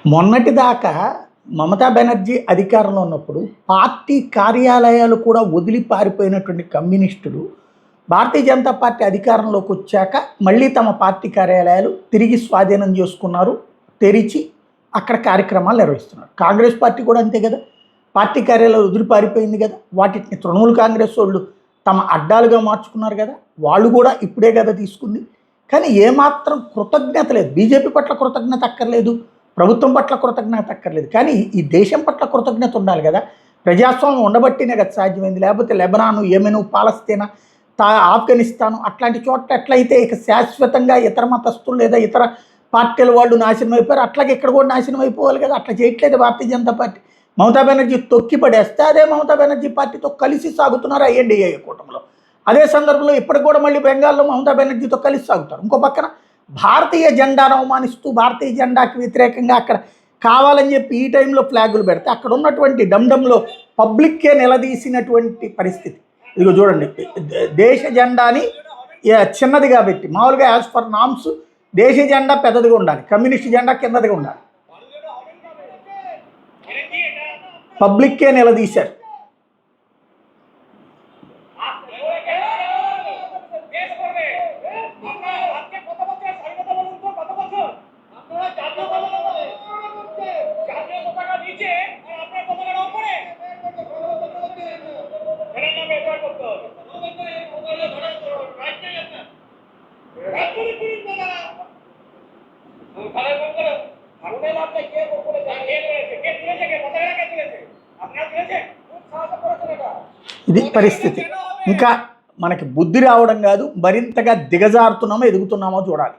మొన్నటిదాకా మమతా బెనర్జీ అధికారంలో ఉన్నప్పుడు పార్టీ కార్యాలయాలు కూడా వదిలి పారిపోయినటువంటి కమ్యూనిస్టులు భారతీయ జనతా పార్టీ అధికారంలోకి వచ్చాక మళ్ళీ తమ పార్టీ కార్యాలయాలు తిరిగి స్వాధీనం చేసుకున్నారు, తెరిచి అక్కడ కార్యక్రమాలు నిర్వహిస్తున్నారు. కాంగ్రెస్ పార్టీ కూడా అంతే కదా, పార్టీ కార్యాలయాలు వదిలి పారిపోయింది కదా, వాటిని తృణమూల్ కాంగ్రెస్ వాళ్ళు తమ అడ్డాలుగా మార్చుకున్నారు కదా, వాళ్ళు కూడా ఇప్పుడే కదా తీసుకుంది. కానీ ఏమాత్రం కృతజ్ఞత లేదు, బీజేపీ పట్ల కృతజ్ఞత అక్కర్లేదు, ప్రభుత్వం పట్ల కృతజ్ఞత అక్కర్లేదు, కానీ ఈ దేశం పట్ల కృతజ్ఞత ఉండాలి కదా. ప్రజాస్వామ్యం ఉండబట్టినే కదా సాధ్యమైంది, లేకపోతే లెబనాను, యెమెను, పాలస్తీనా, ఆఫ్ఘనిస్తాను అట్లాంటి చోట్ల ఎట్లయితే ఇక శాశ్వతంగా ఇతర మతస్థులు లేదా ఇతర పార్టీల వాళ్ళు నాశనం అయిపోయారు, అట్లాగే ఇక్కడ కూడా నాశనం అయిపోవాలి కదా. అట్లా చేయట్లేదు భారతీయ జనతా పార్టీ. మమతా బెనర్జీ తొక్కి పడేస్తే అదే మమతా బెనర్జీ పార్టీతో కలిసి సాగుతున్నారు ఎన్డీఏ కూటమిలో. అదే సందర్భంలో ఇప్పటికి కూడా మళ్ళీ బెంగాల్లో మమతా బెనర్జీతో కలిసి సాగుతారు. ఇంకో పక్కన భారతీయ జెండాను అవమానిస్తూ భారతీయ జెండాకి వ్యతిరేకంగా అక్కడ కావాలని చెప్పి ఈ టైంలో ఫ్లాగులు పెడితే అక్కడ ఉన్నటువంటి డండంలో పబ్లిక్కే నిలదీసినటువంటి పరిస్థితి. ఇదిగో చూడండి, దేశ జెండాని చిన్నదిగా పెట్టి, మామూలుగా యాజ్ పర్ నామ్స్ దేశ జెండా పెద్దదిగా ఉండాలి, కమ్యూనిస్ట్ జెండా కిందదిగా ఉండాలి, పబ్లిక్కే నిలదీశారు. ఇది పరిస్థితి. ఇంకా మనకి బుద్ధి రావడం కాదు, మరింతగా దిగజారుతున్నామో ఎదుగుతున్నామో చూడాలి.